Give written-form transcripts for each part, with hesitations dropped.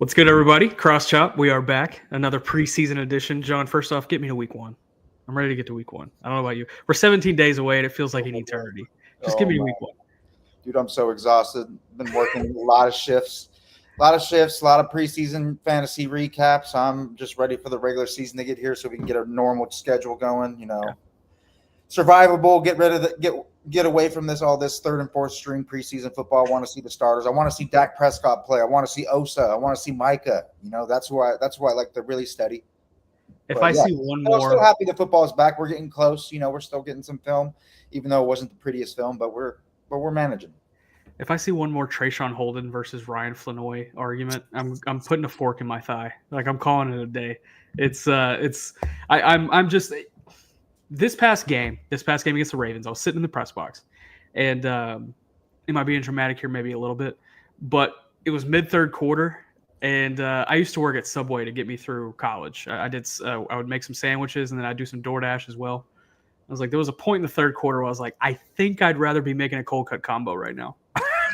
What's good, everybody? Cross Chop, we are back. Another preseason edition. John, first off, get me to week one. I'm ready to get to week one. I don't know about you. We're 17 days away, and it feels like an eternity. Just give Oh me to man, week one. dude, I'm so exhausted. Been working a lot of shifts, a lot of preseason fantasy recaps. I'm just ready for the regular season to get here so we can get a normal schedule going. Yeah. Survivable. Get rid of get away from this third and fourth string preseason football. I want to see the starters. I want to see Dak Prescott play. I want to see Osa. I want to see Micah. That's why I like to really study. If But I yeah, see one I'm still more, happy the football is back. We're getting close. We're still getting some film, even though it wasn't the prettiest film, but we're managing. if I see one more Trayshawn Holden versus Ryan Flanoy argument, I'm putting a fork in my thigh. Like I'm calling it a day. I'm just this past game against the Ravens. I was sitting in the press box, and it might be dramatic here, maybe a little bit, but it was mid-third quarter. And I used to work at Subway to get me through college. I would make some sandwiches, and then I'd do some DoorDash as well. I was like, there was a point in the third quarter where I was like, I think I'd rather be making a cold cut combo right now.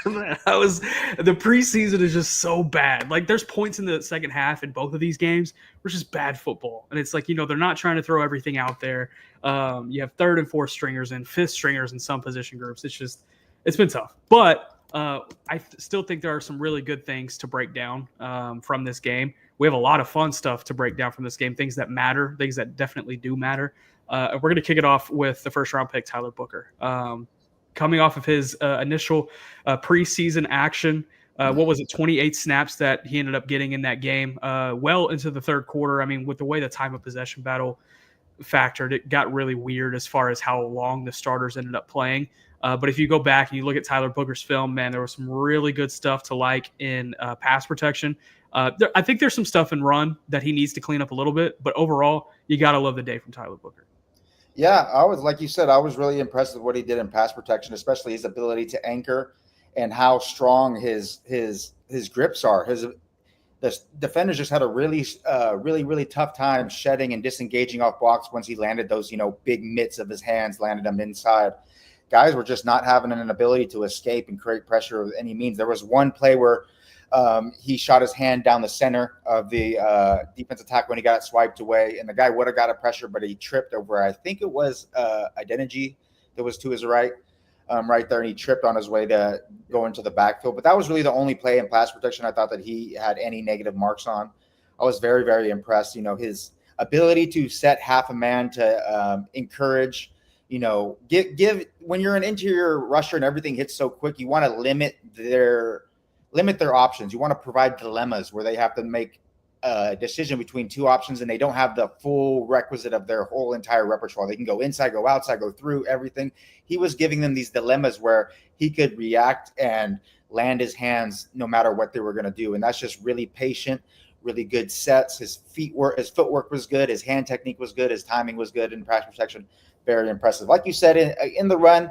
The preseason is just so bad. Like there's points in the second half in both of these games where it's just bad football. And it's like, they're not trying to throw everything out there. You have third and fourth stringers and fifth stringers in some position groups. It's been tough. But I still think there are some really good things to break down from this game. We have a lot of fun stuff to break down from this game, things that matter, things that definitely do matter. We're going to kick it off with the first-round pick, Tyler Booker. Coming off of his initial preseason action, what was it, 28 snaps that he ended up getting in that game, well into the third quarter. I mean, with the way the time of possession battle factored, it got really weird as far as how long the starters ended up playing. But if you go back and you look at Tyler Booker's film, man, there was some really good stuff to like in pass protection. I think there's some stuff in run that he needs to clean up a little bit, but overall, you got to love the day from Tyler Booker. Yeah, I was like you said, I was really impressed with what he did in pass protection, especially his ability to anchor and how strong his grips are. The defenders just had a really tough time shedding and disengaging off blocks once he landed those big mitts of his hands, landed them inside. Guys were just not having an ability to escape and create pressure with any means. There was one play where he shot his hand down the center of the defensive tackle when he got swiped away, and the guy would have got a pressure, but he tripped over, I think it was Identity that was to his right there, and he tripped on his way to go into the backfield. But that was really the only play in pass protection I thought that he had any negative marks on. I was very, very impressed. His ability to set half a man to encourage, give when you're an interior rusher and everything hits so quick, you want to limit their options. You want to provide dilemmas where they have to make a decision between two options and they don't have the full requisite of their whole entire repertoire. They can go inside, go outside, go through everything. He was giving them these dilemmas where he could react and land his hands no matter what they were going to do. And that's just really patient, really good sets. His footwork was good. His hand technique was good. His timing was good in pass protection. Very impressive. Like you said, in the run,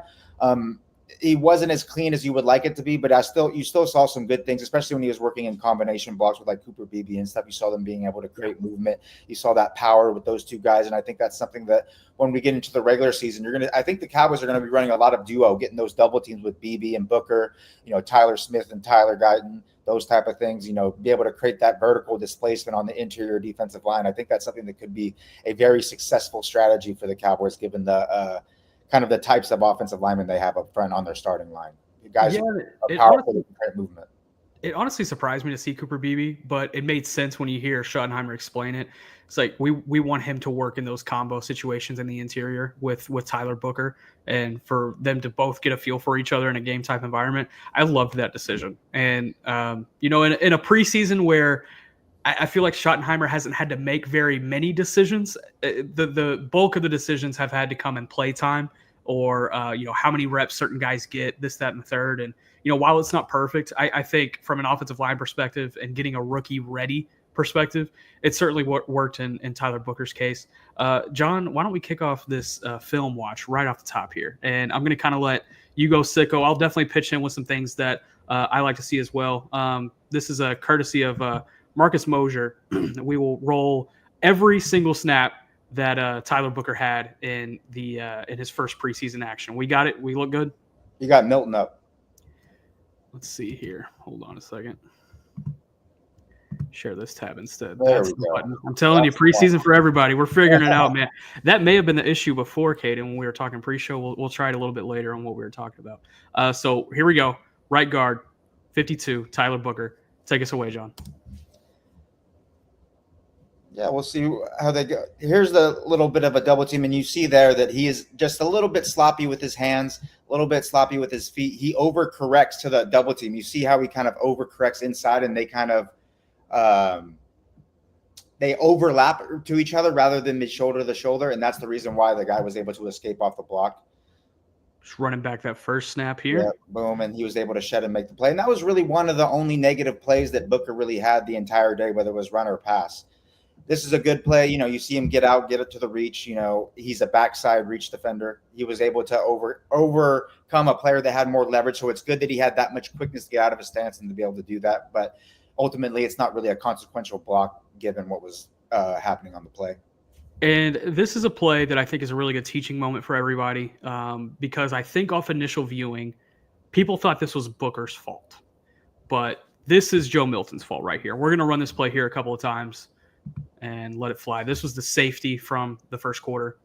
he wasn't as clean as you would like it to be, but you still saw some good things, especially when he was working in combination blocks with like Cooper Beebe and stuff. You saw them being able to create movement. You saw that power with those two guys, and I think that's something that when we get into the regular season, I think the Cowboys are going to be running a lot of duo, getting those double teams with Beebe and Booker, Tyler Smith and Tyler Guyton, those type of things. Be able to create that vertical displacement on the interior defensive line. I think that's something that could be a very successful strategy for the Cowboys, given the kind of the types of offensive linemen they have up front on their starting line. You guys are powerful to create movement. It honestly surprised me to see Cooper Beebe, but it made sense when you hear Schottenheimer explain it. It's like we want him to work in those combo situations in the interior with Tyler Booker, and for them to both get a feel for each other in a game type environment. I loved that decision. And in a preseason where I feel like Schottenheimer hasn't had to make very many decisions. The bulk of the decisions have had to come in playtime or, how many reps certain guys get, this, that, and the third. And, while it's not perfect, I think from an offensive line perspective and getting a rookie ready perspective, it certainly worked in Tyler Booker's case. John, why don't we kick off this film watch right off the top here? And I'm going to kind of let you go sicko. I'll definitely pitch in with some things that I like to see as well. This is a courtesy of Marcus Mosier. We will roll every single snap that Tyler Booker had in his first preseason action. We got it. We look good. You got Milton up. Let's see here. Hold on a second. Share this tab instead. There That's we the go. button. I'm telling you, That's the preseason for everybody. We're figuring it out, man. That may have been the issue before, Caden, when we were talking pre-show. We'll try it a little bit later on what we were talking about. So here we go. Right guard, 52, Tyler Booker. Take us away, John. Yeah, we'll see how they go. Here's the little bit of a double team, and you see there that he is just a little bit sloppy with his hands, a little bit sloppy with his feet. He overcorrects to the double team. You see how he kind of overcorrects inside, and they kind of they overlap to each other rather than the shoulder to shoulder, and that's the reason why the guy was able to escape off the block. Just running back that first snap here. Yeah, boom, and he was able to shed and make the play. And that was really one of the only negative plays that Booker really had the entire day, whether it was run or pass. This is a good play. You see him get out, get it to the reach. He's a backside reach defender. He was able to overcome a player that had more leverage. So it's good that he had that much quickness to get out of his stance and to be able to do that. But ultimately, it's not really a consequential block given what was happening on the play. And this is a play that I think is a really good teaching moment for everybody because I think off initial viewing, people thought this was Booker's fault. But this is Joe Milton's fault right here. We're going to run this play here a couple of times and let it fly. This was the safety from the first quarter.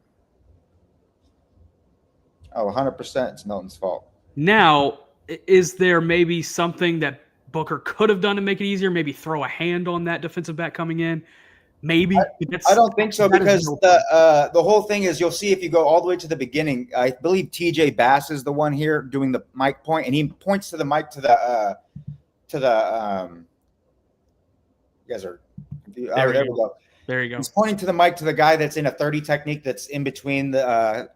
Oh, 100% it's Milton's fault. Now, is there maybe something that Booker could have done to make it easier? Maybe throw a hand on that defensive back coming in? Maybe. I don't think so because the whole thing is you'll see if you go all the way to the beginning, I believe TJ Bass is the one here doing the mic point, and he points to the mic to the you guys are confused. There we go. There you go. He's pointing to the mic to the guy that's in a 30 technique that's in between the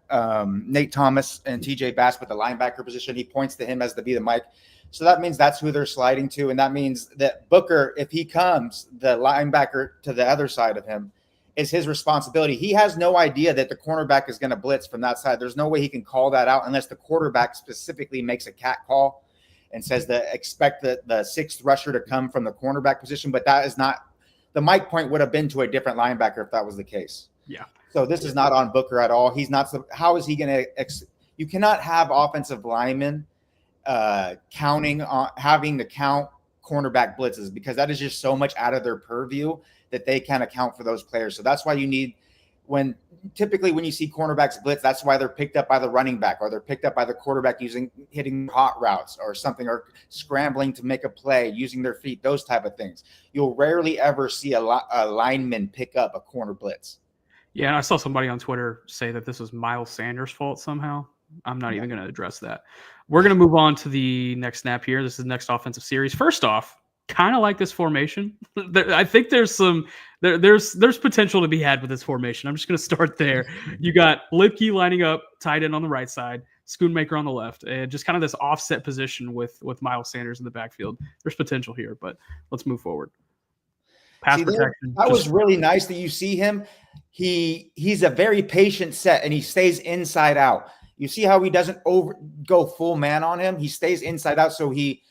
Nate Thomas and TJ Bass with the linebacker position. He points to him as to be the mic. So that means that's who they're sliding to. And that means that Booker, if he comes, the linebacker to the other side of him, is his responsibility. He has no idea that the cornerback is going to blitz from that side. There's no way he can call that out unless the quarterback specifically makes a cat call and says that expect the sixth rusher to come from the cornerback position. But that is not – the mic point would have been to a different linebacker if that was the case. Yeah. So this is not on Booker at all. He's not – how is he going to – you cannot have offensive linemen – counting on having to count cornerback blitzes because that is just so much out of their purview that they can't account for those players. So that's why you need typically when you see cornerbacks blitz, that's why they're picked up by the running back or they're picked up by the quarterback hitting hot routes or something or scrambling to make a play using their feet, those type of things. You'll rarely ever see a lineman pick up a corner blitz. Yeah, and I saw somebody on Twitter say that this was Miles Sanders' fault somehow. I'm not even going to address that. We're going to move on to the next snap here. This is the next offensive series. First off, kind of like this formation. I think there's there's potential to be had with this formation. I'm just going to start there. You got Lipke lining up, tight end on the right side, Schoonmaker on the left, and just kind of this offset position with Miles Sanders in the backfield. There's potential here, but let's move forward. Pass protection. That was really nice that you see him. He's a very patient set, and he stays inside out. You see how he doesn't go full man on him. He stays inside out. So he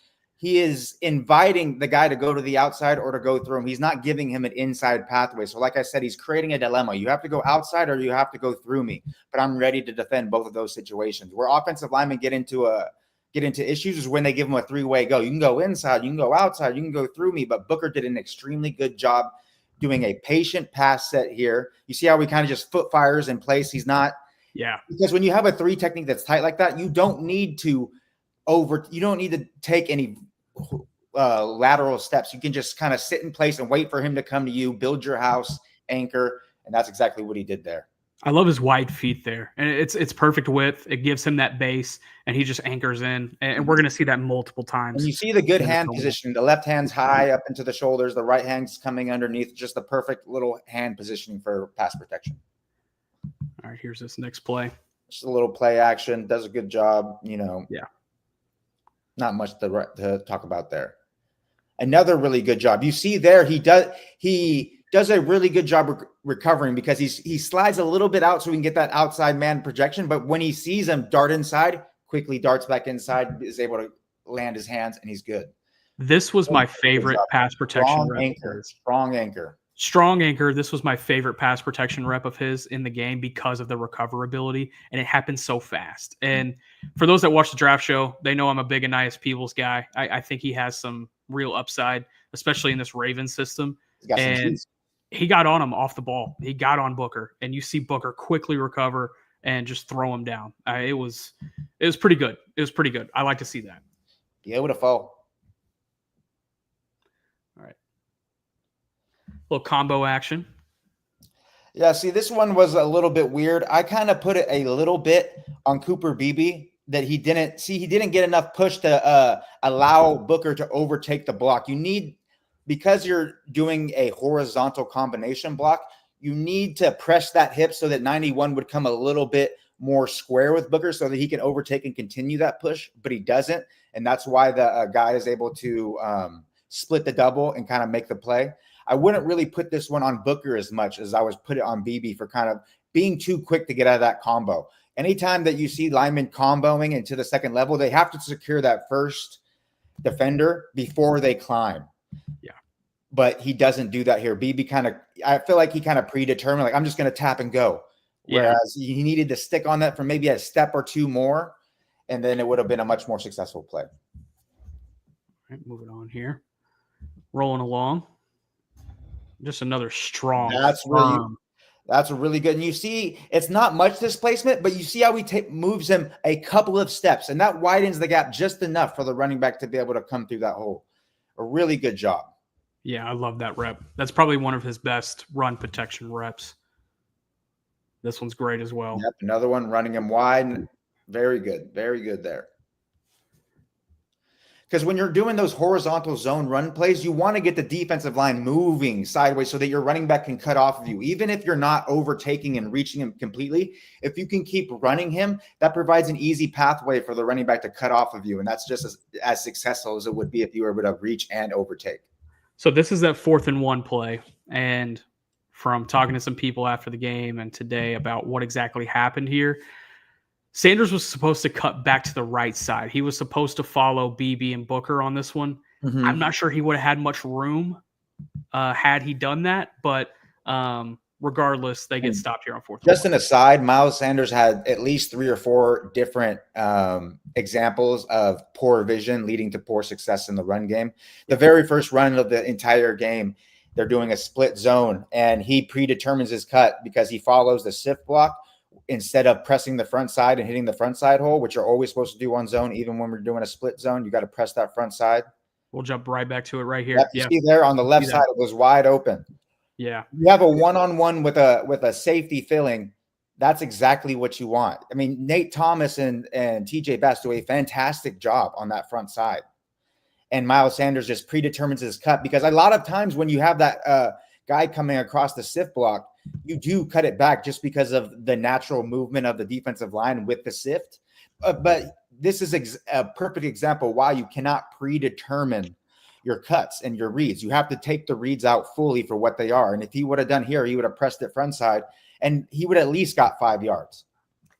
is inviting the guy to go to the outside or to go through him. He's not giving him an inside pathway. So like I said, he's creating a dilemma. You have to go outside or you have to go through me, but I'm ready to defend both of those situations. Where offensive linemen get into issues is when they give him a three-way go. You can go inside, you can go outside, you can go through me, but Booker did an extremely good job doing a patient pass set here. You see how he kind of just foot fires in place. He's not, yeah. Because when you have a three technique that's tight like that, you don't need to take any lateral steps. You can just kind of sit in place and wait for him to come to you, build your house, anchor, and that's exactly what he did there. I love his wide feet there, and it's perfect width. It gives him that base, and he just anchors in, and we're going to see that multiple times. And you see the good hand positioning. The left hand's high up into the shoulders. The right hand's coming underneath. Just the perfect little hand positioning for pass protection. All right, here's this next play. Just a little play action. Does a good job. Yeah. Not much to talk about there. Another really good job. You see there, he does a really good job recovering because he slides a little bit out so we can get that outside man projection. But when he sees him dart inside, quickly darts back inside, is able to land his hands, and he's good. This was my favorite pass protection. Strong anchor. strong anchor. This was my favorite pass protection rep of his in the game because of the recoverability, and it happened so fast. And for those that watch the draft show, they know I'm a big Ainias Peebles guy. I think he has some real upside, especially in this Ravens system. And he got on him off the ball. He got on Booker, and you see Booker quickly recover and just throw him down. It was pretty good. It was pretty good. I like to see that. Be able to fall. All right. Little combo action. Yeah, see, this one was a little bit weird. I kind of put it a little bit on Cooper Beebe that he didn't get enough push to allow Booker to overtake the block. Because you're doing a horizontal combination block, you need to press that hip so that 91 would come a little bit more square with Booker so that he can overtake and continue that push, but he doesn't. And that's why the guy is able to split the double and kind of make the play. I wouldn't really put this one on Booker as much as I was put it on Beebe for kind of being too quick to get out of that combo. Anytime that you see linemen comboing into the second level, they have to secure that first defender before they climb. Yeah. But he doesn't do that here. Beebe I feel like he kind of predetermined, like, I'm just going to tap and go. Whereas he needed to stick on that for maybe a step or two more, and then it would have been a much more successful play. All right, moving on here. Rolling along. Just another strong. That's really good. And you see, it's not much displacement, but you see how he moves him a couple of steps, and that widens the gap just enough for the running back to be able to come through that hole. A really good job. Yeah, I love that rep. That's probably one of his best run protection reps. This one's great as well. Yep, another one running him wide. Very good. Very good there. Because when you're doing those horizontal zone run plays, you want to get the defensive line moving sideways so that your running back can cut off of you. Even if you're not overtaking and reaching him completely, if you can keep running him, that provides an easy pathway for the running back to cut off of you. And that's just as successful as it would be if you were able to reach and overtake. So this is that 4th and 1 play. And from talking to some people after the game and today about what exactly happened here, Sanders was supposed to cut back to the right side. He was supposed to follow Beebe and Booker on this one. Mm-hmm. I'm not sure he would have had much room had he done that, but regardless, they get stopped here on 4th. Just an aside, Miles Sanders had at least 3 or 4 different examples of poor vision leading to poor success in the run game. The very first run of the entire game, they're doing a split zone, and he predetermines his cut because he follows the sift block instead of pressing the front side and hitting the front side hole, which you're always supposed to do on zone. Even when we're doing a split zone, you got to press that front side. We'll jump right back to it right here. You see there on the left side, it was wide open. Yeah. You have a one-on-one with a safety filling. That's exactly what you want. I mean, Nate Thomas and TJ Bass do a fantastic job on that front side. And Miles Sanders just predetermines his cut, because a lot of times when you have that guy coming across the sift block, you do cut it back just because of the natural movement of the defensive line with the sift. But this is a perfect example why you cannot predetermine your cuts and your reads. You have to take the reads out fully for what they are. And if he would have done here, he would have pressed it front side, and he would at least got 5 yards.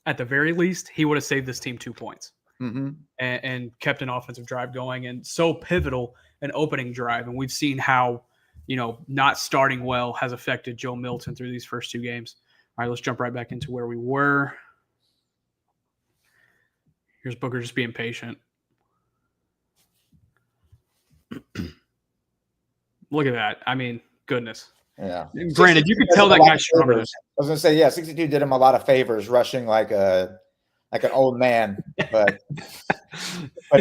At the very least, he would have saved this team 2 points. Mm-hmm. And kept an offensive drive going, and so pivotal an opening drive. And we've seen how, not starting well has affected Joe Milton through these first 2 games. All right, let's jump right back into where we were. Here's Booker just being patient. Look at that. I mean, goodness. Yeah. Granted, you could tell that guy's stronger. I was going to say, 62 did him a lot of favors rushing like an old man, but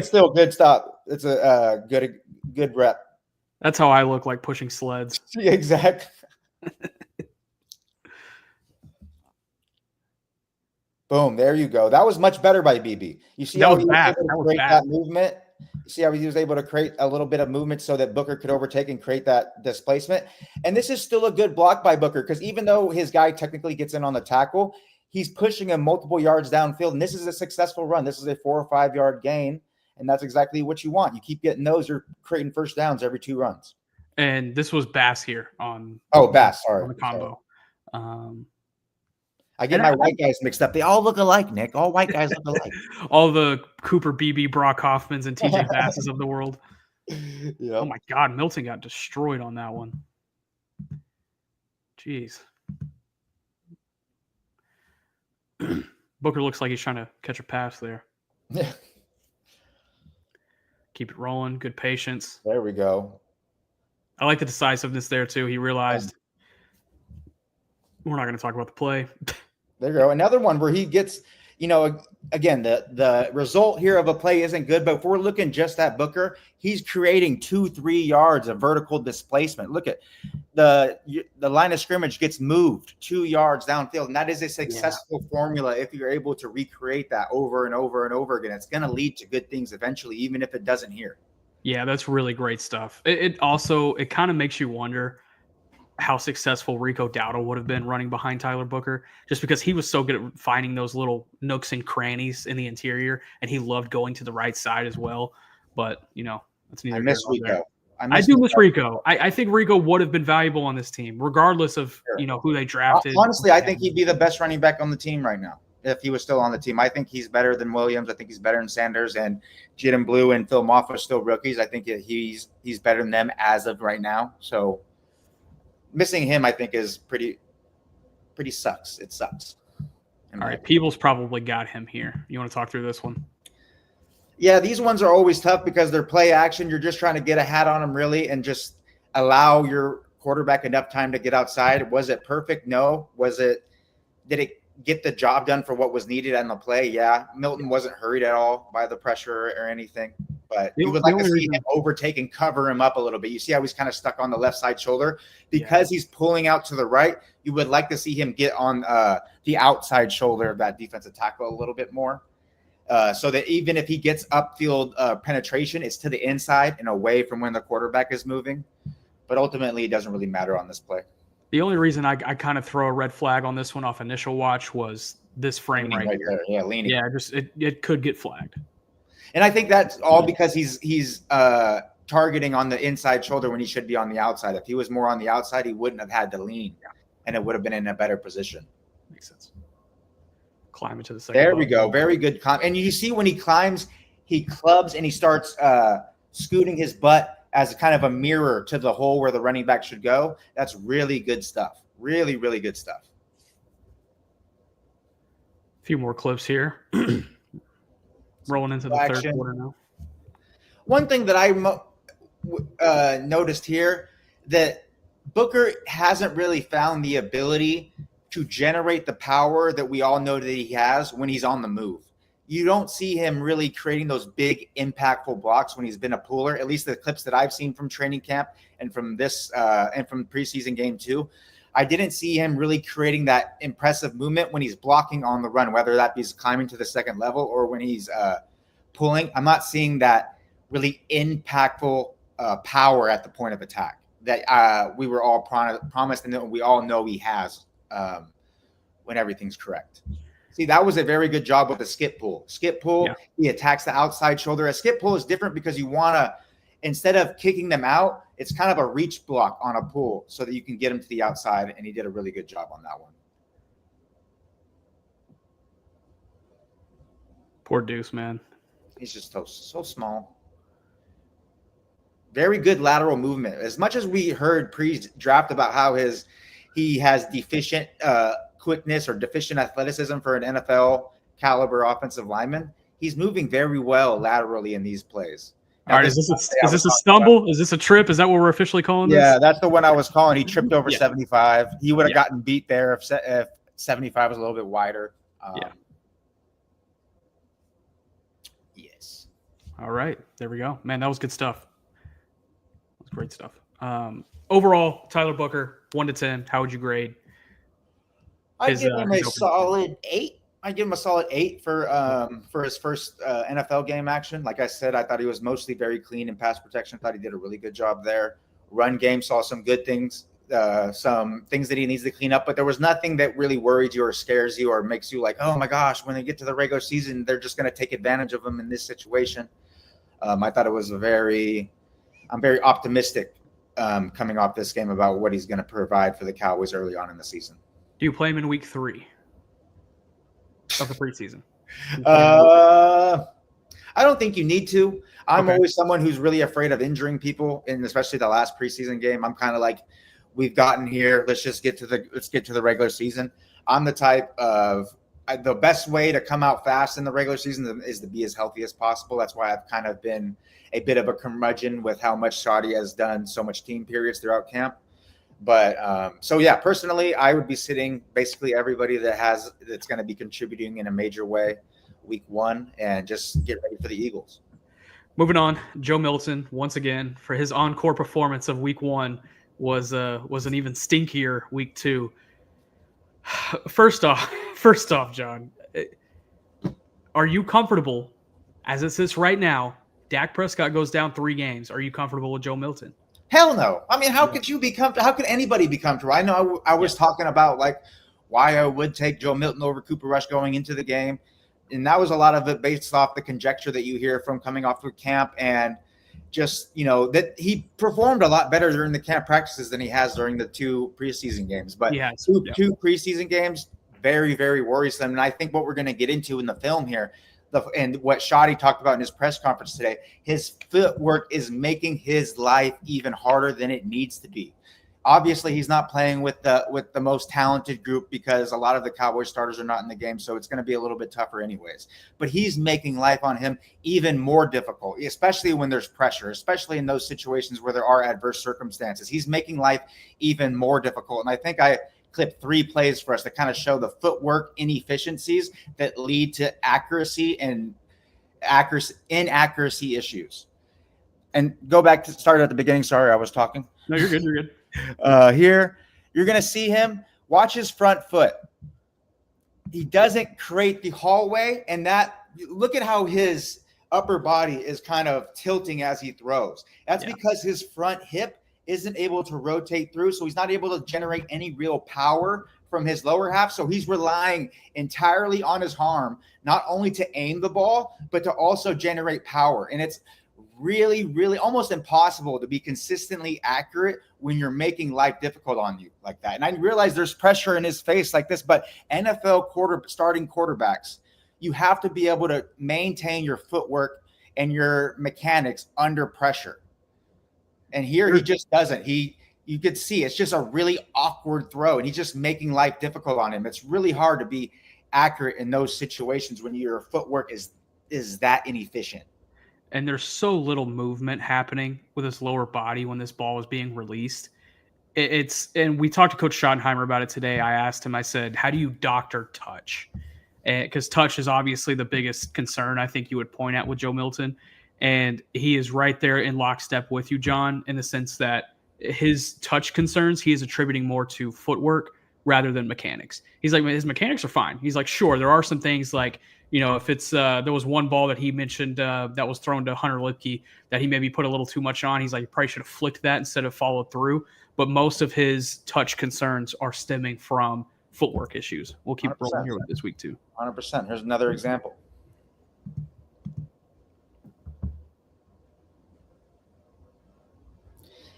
still good stuff. It's a good rep. That's how I look, like pushing sleds. Yeah, exactly. Boom, there you go. That was much better by BB. You see how he was able to create that movement? You see how he was able to create a little bit of movement so that Booker could overtake and create that displacement? And this is still a good block by Booker, because even though his guy technically gets in on the tackle, he's pushing him multiple yards downfield, and this is a successful run. This is a 4 or 5 yard gain, and that's exactly what you want. You keep getting those, you're creating first downs every 2 runs. And this was Bass here on Bass, sorry. On the combo. I get my white guys mixed up. They all look alike, Nick. All white guys look alike. All the Cooper Beebe, Brock Hoffmans, and TJ Basses of the world. Yep. Oh, my God. Milton got destroyed on that one. Jeez. Booker looks like he's trying to catch a pass there. Yeah. Keep it rolling. Good patience. There we go. I like the decisiveness there, too. He realized we're not going to talk about the play. There you go. Another one where he gets, again, the result here of a play isn't good, but if we're looking just at Booker, he's creating 2-3 yards of vertical displacement. Look at the line of scrimmage gets moved 2 yards downfield, and that is a successful formula if you're able to recreate that over and over and over again. It's going to lead to good things eventually, even if it doesn't here. Yeah, that's really great stuff. It kind of makes you wonder how successful Rico Dowdle would have been running behind Tyler Booker, just because he was so good at finding those little nooks and crannies in the interior, and he loved going to the right side as well. But, that's neither. I miss Rico. I do miss Rico. I think Rico would have been valuable on this team, regardless of, who they drafted. Honestly, I think he'd be the best running back on the team right now if he was still on the team. I think he's better than Williams. I think he's better than Sanders, and Jiden Blue and Phil Moff are still rookies. I think he's better than them as of right now. So missing him, I think, is pretty sucks. It sucks. All right, Peebles probably got him here. You want to talk through this one? Yeah, these ones are always tough because they're play action. You're just trying to get a hat on them, really, and just allow your quarterback enough time to get outside. Was it perfect? No. Did it get the job done for what was needed on the play? Yeah. Milton wasn't hurried at all by the pressure or anything, but you would like to see him overtake and cover him up a little bit. You see how he's kind of stuck on the left side shoulder because he's pulling out to the right. You would like to see him get on the outside shoulder of that defensive tackle a little bit more. So that even if he gets upfield penetration, it's to the inside and away from when the quarterback is moving. But ultimately, it doesn't really matter on this play. The only reason I kind of throw a red flag on this one off initial watch was this frame right here. There. Yeah, leaning. Yeah, just it could get flagged. And I think that's all because he's targeting on the inside shoulder when he should be on the outside. If he was more on the outside, he wouldn't have had to lean, and it would have been in a better position. Makes sense. Climb into the second. There we go. Very good climb. And you see when he climbs, he clubs and he starts scooting his butt as kind of a mirror to the hole where the running back should go. That's really good stuff. Really, really good stuff. A few more clips here. Rolling into the third quarter now. One thing that I noticed here, that Booker hasn't really found the ability to generate the power that we all know that he has when he's on the move. You don't see him really creating those big impactful blocks when he's been a puller, at least the clips that I've seen from training camp and from this and from preseason game 2. I didn't see him really creating that impressive movement when he's blocking on the run, whether that be climbing to the second level or when he's pulling. I'm not seeing that really impactful power at the point of attack that we were all promised and that we all know he has when everything's correct. See, that was a very good job with the skip pull. He attacks the outside shoulder. A skip pull is different because you want to, instead of kicking them out, it's kind of a reach block on a pull so that you can get him to the outside, and he did a really good job on that one. Poor Deuce, man. He's just so small. Very good lateral movement. As much as we heard pre-draft about how he has deficient quickness or deficient athleticism for an NFL caliber offensive lineman, he's moving very well laterally in these plays. Now, all right, is this a stumble? Is this a trip? Is that what we're officially calling this? Yeah, that's the one I was calling. He tripped over 75. He would have gotten beat there if 75 was a little bit wider. Yes. All right, there we go. Man, that was good stuff. That was great stuff. Overall, Tyler Booker, 1 to 10. How would you grade? I give him a solid 8. I give him a solid 8 for his first NFL game action. Like I said, I thought he was mostly very clean in pass protection. I thought he did a really good job there. Run game, saw some good things, some things that he needs to clean up, but there was nothing that really worries you or scares you or makes you like, oh my gosh, when they get to the regular season, they're just going to take advantage of him in this situation. I thought it was I'm very optimistic coming off this game about what he's going to provide for the Cowboys early on in the season. Do you play him in week 3 of the preseason? I don't think you need to. I'm always someone who's really afraid of injuring people, and especially the last preseason game. I'm kind of like, we've gotten here. Let's get to the regular season. I'm the type of the best way to come out fast in the regular season is to be as healthy as possible. That's why I've kind of been a bit of a curmudgeon with how much Shadi has done so much team periods throughout camp. But so yeah, personally, I would be sitting basically everybody that's going to be contributing in a major way week 1 and just get ready for the Eagles. Moving on, Joe Milton once again for his encore performance of week 1 was an even stinkier week 2. First off, John, are you comfortable as it sits right now? Dak Prescott goes down 3 games. Are you comfortable with Joe Milton? Hell no. I mean, how could you be comfortable? How could anybody be comfortable? I know I was talking about like why I would take Joe Milton over Cooper Rush going into the game. And that was a lot of it based off the conjecture that you hear from coming off through camp and just, that he performed a lot better during the camp practices than he has during the 2 preseason games. But two preseason games, very, very worrisome. And I think what we're going to get into in the film here, and what Shadi talked about in his press conference today, his footwork is making his life even harder than it needs to be. Obviously, he's not playing with the most talented group because a lot of the Cowboys starters are not in the game, so it's going to be a little bit tougher anyways. But he's making life on him even more difficult, especially when there's pressure, especially in those situations where there are adverse circumstances. He's making life even more difficult. And I think I clipped 3 plays for us to kind of show the footwork inefficiencies that lead to inaccuracy issues. And go back to start at the beginning. Sorry, I was talking. No, you're good. You're good. Here, you're going to see him. Watch his front foot. He doesn't create the hallway, and look at how his upper body is kind of tilting as he throws. That's because his front hip isn't able to rotate through, so he's not able to generate any real power from his lower half. So he's relying entirely on his arm, not only to aim the ball, but to also generate power. And it's really, really almost impossible to be consistently accurate when you're making life difficult on you like that. And I realize there's pressure in his face like this, but NFL starting quarterbacks, you have to be able to maintain your footwork and your mechanics under pressure. And here he just doesn't. You could see it's just a really awkward throw, and he's just making life difficult on him. It's really hard to be accurate in those situations when your footwork is that inefficient. And there's so little movement happening with his lower body when this ball is being released. And we talked to Coach Schottenheimer about it today. I asked him, I said, how do you doctor touch? Because touch is obviously the biggest concern I think you would point at with Joe Milton. And he is right there in lockstep with you, John, in the sense that his touch concerns, he is attributing more to footwork rather than mechanics. He's like, his mechanics are fine. He's like, sure, there are some things like, if it's there was one ball that he mentioned that was thrown to Hunter Lipke that he maybe put a little too much on. He's like, you probably should have flicked that instead of followed through. But most of his touch concerns are stemming from footwork issues. We'll keep rolling here with this week too. 100%. Here's another example.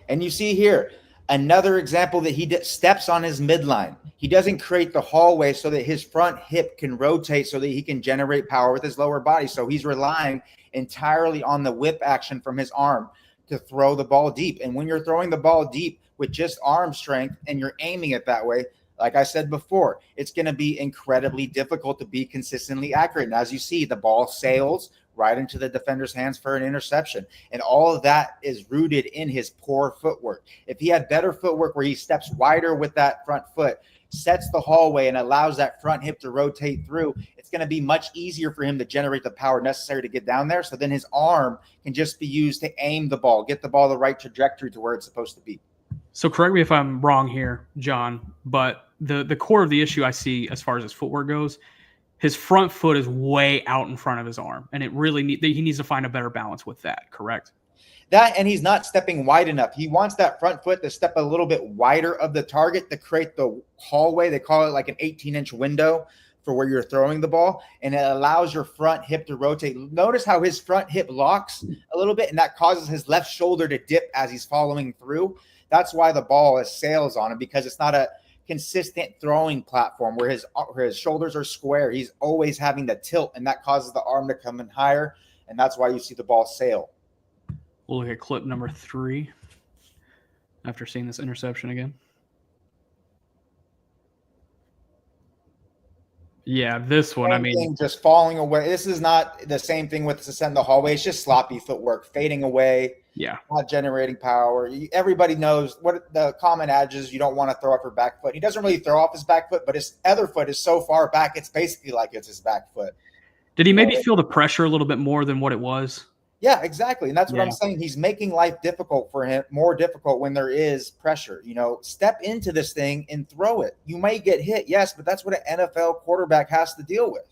And you see here another example that he steps on his midline. He doesn't create the hallway so that his front hip can rotate so that he can generate power with his lower body. So he's relying entirely on the whip action from his arm to throw the ball deep. And when you're throwing the ball deep with just arm strength and you're aiming it that way, like I said before, it's going to be incredibly difficult to be consistently accurate. And as you see, the ball sails right into the defender's hands for an interception. And all of that is rooted in his poor footwork. If he had better footwork where he steps wider with that front foot, sets the hallway and allows that front hip to rotate through, it's going to be much easier for him to generate the power necessary to get down there. So then his arm can just be used to aim the ball, get the ball the right trajectory to where it's supposed to be. So correct me if I'm wrong here, John, but the core of the issue I see as far as his footwork goes, his front foot is way out in front of his arm, and he needs to find a better balance with that, correct? That, and he's not stepping wide enough. He wants that front foot to step a little bit wider of the target to create the hallway. They call it like an 18-inch window for where you're throwing the ball, and it allows your front hip to rotate. Notice how his front hip locks a little bit, and that causes his left shoulder to dip as he's following through. That's why the ball sails on him, because it's not a consistent throwing platform where his shoulders are square. He's always having the tilt, and that causes the arm to come in higher, and that's why you see the ball sail. We'll look at clip number 3 after seeing this interception again. Yeah, this one, I mean, just falling away. This is not the same thing with the in the hallway. It's just sloppy footwork, fading away. Yeah, not generating power. Everybody knows what the common adage is: you don't want to throw off your back foot. He doesn't really throw off his back foot, but his other foot is so far back, it's basically like it's his back foot. Did he maybe feel the pressure a little bit more than what it was? Yeah, exactly. And that's what I'm saying. He's making life difficult for him, more difficult when there is pressure. Step into this thing and throw it. You may get hit, yes, but that's what an NFL quarterback has to deal with.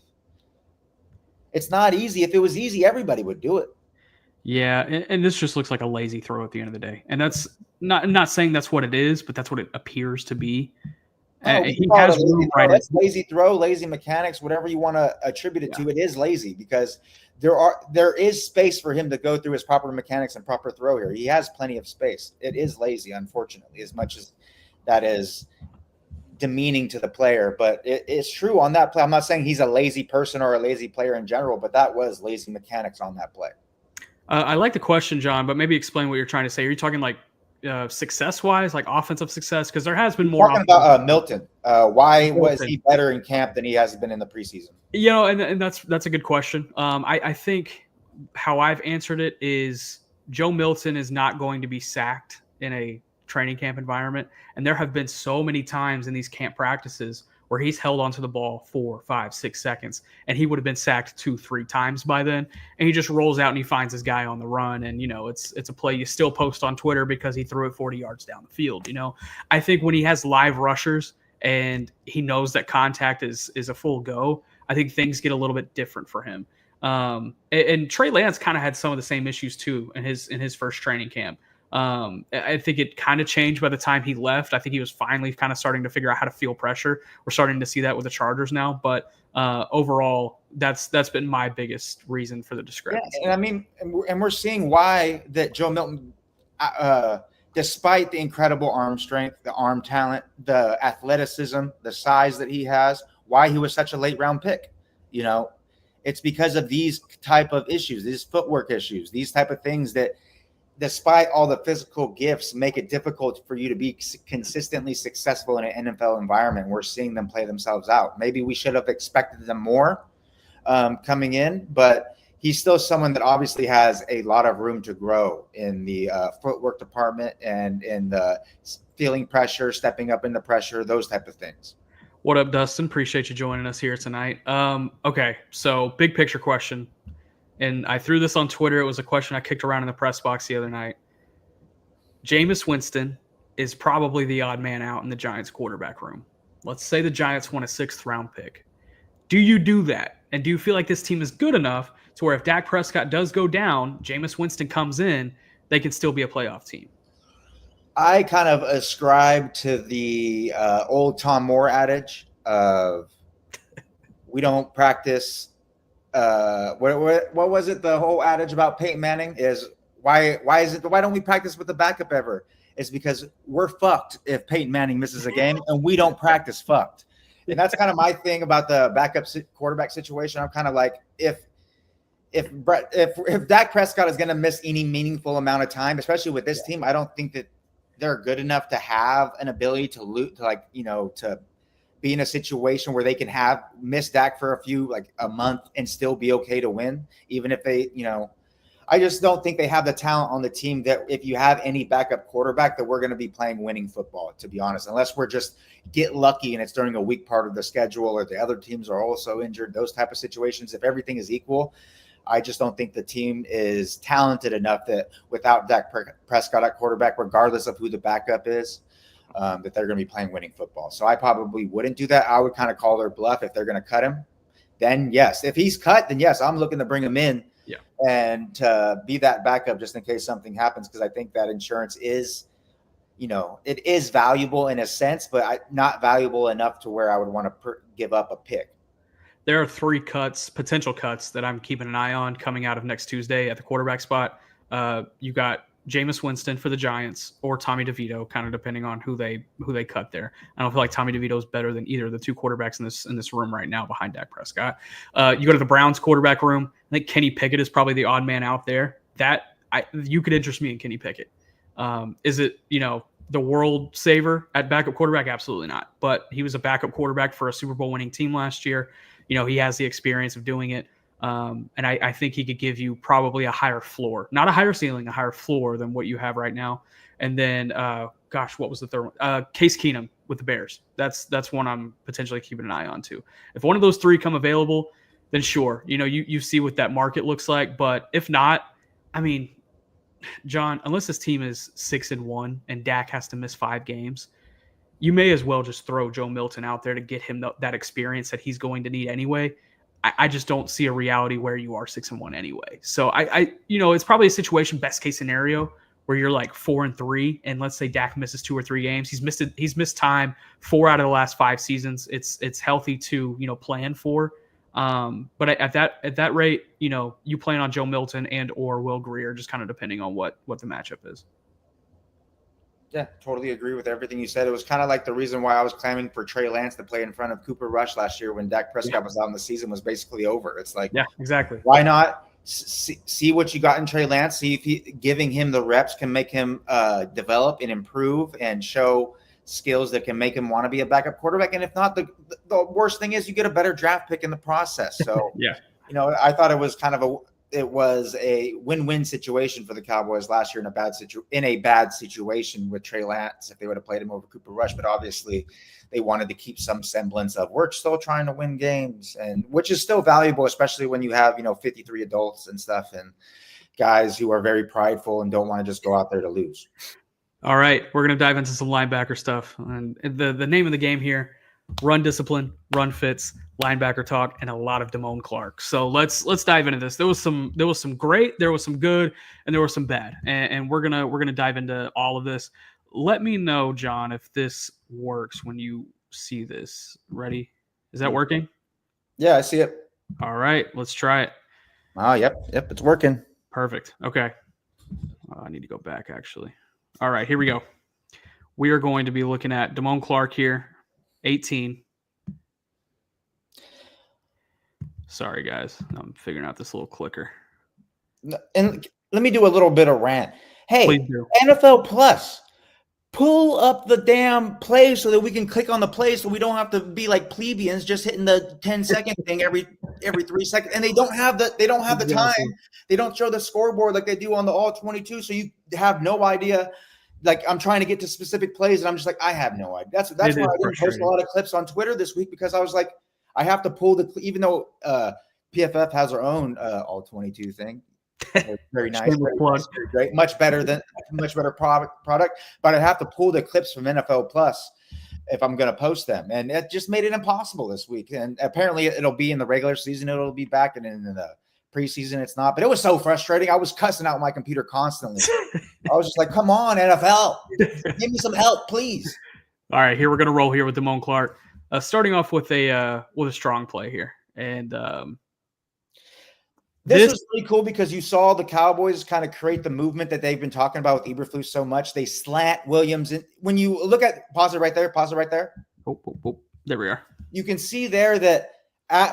It's not easy. If it was easy, everybody would do it. Yeah, and this just looks like a lazy throw at the end of the day. And that's not saying that's what it is, but that's what it appears to be. He has lazy throw, lazy mechanics, whatever you want to attribute it to. It is lazy because there is space for him to go through his proper mechanics and proper throw here. He has plenty of space. It is lazy, unfortunately, as much as that is demeaning to the player. But it's true on that play. I'm not saying he's a lazy person or a lazy player in general, but that was lazy mechanics on that play. I like the question, John, but maybe explain what you're trying to say. Are you talking like success-wise, like offensive success? Because there has been more. Talking about Milton. Why was he better in camp than he has been in the preseason? And that's a good question. I think how I've answered it is Joe Milton is not going to be sacked in a training camp environment, and there have been so many times in these camp practices where he's held onto the ball 4, 5, 6 seconds, and he would have been sacked 2, 3 times by then. And he just rolls out and he finds his guy on the run. And, it's a play you still post on Twitter because he threw it 40 yards down the field. I think when he has live rushers and he knows that contact is a full go, I think things get a little bit different for him. And Trey Lance kind of had some of the same issues too in his first training camp. I think it kind of changed by the time he left. I think he was finally kind of starting to figure out how to feel pressure. We're starting to see that with the Chargers now, but overall, that's been my biggest reason for the discrepancy. Yeah, and we're seeing why that Joe Milton, despite the incredible arm strength, the arm talent, the athleticism, the size that he has, why he was such a late round pick. It's because of these type of issues, these footwork issues, these type of things that, despite all the physical gifts, make it difficult for you to be consistently successful in an NFL environment. We're seeing them play themselves out. Maybe we should have expected them more coming in, but he's still someone that obviously has a lot of room to grow in the footwork department and in the feeling pressure, stepping up in the pressure, those type of things. What up, Dustin? Appreciate you joining us here tonight. Okay, so big picture question. And I threw this on Twitter. It was a question I kicked around in the press box the other night. Jameis Winston is probably the odd man out in the Giants quarterback room. Let's say the Giants want a 6th round pick. Do you do that? And do you feel like this team is good enough to where if Dak Prescott does go down, Jameis Winston comes in, they can still be a playoff team? I kind of ascribe to the old Tom Moore adage of we don't practice. What was it? The whole adage about Peyton Manning is why don't we practice with the backup ever? It's because we're fucked if Peyton Manning misses a game and we don't practice fucked. And that's kind of my thing about the backup quarterback situation. I'm kind of like, if Dak Prescott is going to miss any meaningful amount of time, especially with this team, I don't think that they're good enough to have an ability to be in a situation where they can have miss Dak for a month and still be okay to win, even if they, I just don't think they have the talent on the team that if you have any backup quarterback that we're going to be playing winning football, to be honest, unless we're just get lucky and it's during a weak part of the schedule or the other teams are also injured, those type of situations. If everything is equal, I just don't think the team is talented enough that without Dak Prescott at quarterback, regardless of who the backup is, that they're going to be playing winning football. So I probably wouldn't do that. I would kind of call their bluff if they're going to cut him. Then yes, if he's cut, then yes, I'm looking to bring him in and to be that backup just in case something happens. Because I think that insurance is, it is valuable in a sense, but not valuable enough to where I would want to give up a pick. There are 3 potential cuts that I'm keeping an eye on coming out of next Tuesday at the quarterback spot. You got Jameis Winston for the Giants or Tommy DeVito, kind of depending on who they cut there. I don't feel like Tommy DeVito is better than either of the 2 quarterbacks in this room right now behind Dak Prescott. You go to the Browns quarterback room. I think Kenny Pickett is probably the odd man out there. You could interest me in Kenny Pickett. Is it the world saver at backup quarterback? Absolutely not. But he was a backup quarterback for a Super Bowl winning team last year. He has the experience of doing it. And I think he could give you probably a higher floor, not a higher ceiling, a higher floor than what you have right now. And then, what was the third one? Case Keenum with the Bears. That's one I'm potentially keeping an eye on too. If one of those three come available, then sure, you see what that market looks like. But if not, I mean, John, unless this team is 6-1 and Dak has to miss 5 games, you may as well just throw Joe Milton out there to get him that experience that he's going to need anyway. I just don't see a reality where you are 6-1 anyway. So it's probably a situation, best case scenario, where you're like 4-3, and let's say Dak misses 2 or 3 games. He's missed time 4 out of the last 5 seasons. It's healthy to plan for. But at that rate, you plan on Joe Milton and or Will Grier, just kind of depending on what the matchup is. Yeah, totally agree with everything you said. It was kind of like the reason why I was clamoring for Trey Lance to play in front of Cooper Rush last year when Dak Prescott was out and the season was basically over. It's like, yeah, exactly. Why not see what you got in Trey Lance? See if giving him the reps can make him develop and improve and show skills that can make him want to be a backup quarterback. And if not, the worst thing is you get a better draft pick in the process. So, yeah, I thought it was kind of it was a win-win situation for the Cowboys last year in a bad situation with Trey Lance if they would have played him over Cooper Rush. But obviously they wanted to keep some semblance of we're still trying to win games, and which is still valuable, especially when you have 53 adults and stuff and guys who are very prideful and don't want to just go out there to lose. All right, we're going to dive into some linebacker stuff. And the name of the game here, run discipline, run fits, linebacker talk, and a lot of Damone Clark. So let's dive into this. There was some great, there was some good, and there was some bad. And we're gonna dive into all of this. Let me know, John, if this works when you see this. Ready? Is that working? Yeah, I see it. All right, let's try it. Oh, yep, it's working. Perfect. Okay. I need to go back, actually. All right, here we go. We are going to be looking at Damone Clark here, 18. Sorry, guys. I'm figuring out this little clicker. And let me do a little bit of rant. Hey, Please do. NFL Plus, pull up the damn play so that we can click on the play so we don't have to be like plebeians just hitting the 10-second thing every 3 seconds. And they don't have the time. They don't show the scoreboard like they do on the all 22. So you have no idea. Like I'm trying to get to specific plays and I'm just like, I have no idea. That's why I didn't post a lot of clips on Twitter this week, because I was like, I have to pull even though PFF has their own all 22 thing. Very nice, very great, much better product. But I have to pull the clips from NFL Plus if I'm going to post them, and it just made it impossible this week. And apparently, it'll be in the regular season. It'll be back, and in the preseason, it's not. But it was so frustrating. I was cussing out my computer constantly. I was just like, "Come on, NFL, give me some help, please." All right, here we're going to roll here with Damone Clark, starting off with a strong play here, and. This was really cool because you saw the Cowboys kind of create the movement that they've been talking about with Eberflus so much. They slant Williams. When you look at pause it right there. Oh, there we are. You can see there that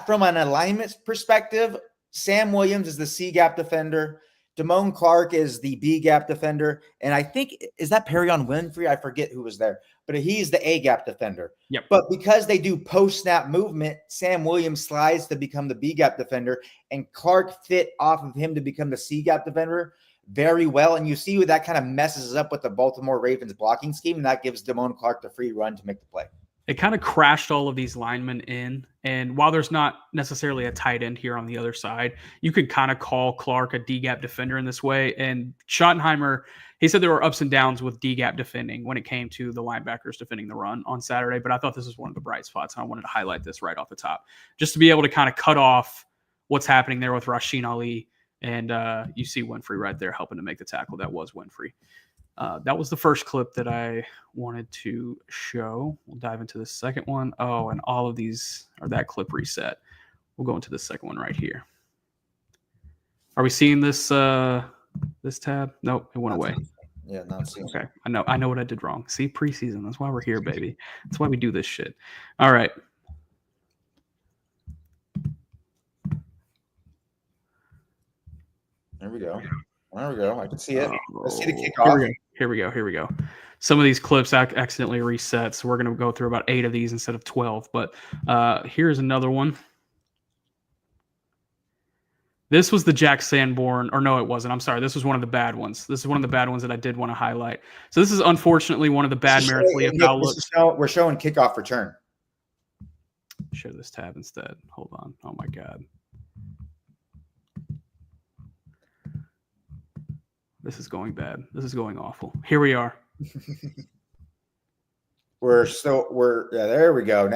from an alignment perspective, Sam Williams is the C gap defender. Damone Clark is the B gap defender. And I think, is that Perion Winfrey? I forget who was there, but he's the A gap defender. Yep. But because they do post snap movement, Sam Williams slides to become the B gap defender, and Clark fit off of him to become the C gap defender very well. And you see what that kind of messes up with the Baltimore Ravens blocking scheme, and that gives Damone Clark the free run to make the play. It kind of crashed all of these linemen in. And while there's not necessarily a tight end here on the other side, you could kind of call Clark a D-gap defender in this way. And Schottenheimer, he said there were ups and downs with D-gap defending when it came to the linebackers defending the run on Saturday. But I thought this was one of the bright spots, and I wanted to highlight this right off the top, just to be able to kind of cut off what's happening there with Rasheen Ali. And you see Winfrey right there helping to make the tackle. That was Winfrey. That was the first clip that I wanted to show. We'll dive into the second one. Oh, and all of these are that clip reset. We'll go into the second one right here. Are we seeing this this tab? Nope, it went away. Yeah, not seeing. Okay, I know what I did wrong. See, preseason. That's why we're here, baby. That's why we do this shit. All right. There we go. There we go. I can see it. Let's see the Here kickoff. we go. Some of these clips accidentally reset, so we're going to go through about 8 of these instead of 12. But here's another one. This was the Jack Sanborn, or no, it wasn't. I'm sorry. This was one of the bad ones. This is one of the bad ones that I did want to highlight. So this is unfortunately one of the bad Maris Leopold looks. We're showing kickoff return. Share this tab instead. Hold on. Oh my God. This is going bad. This is going awful. Here we are. There we go.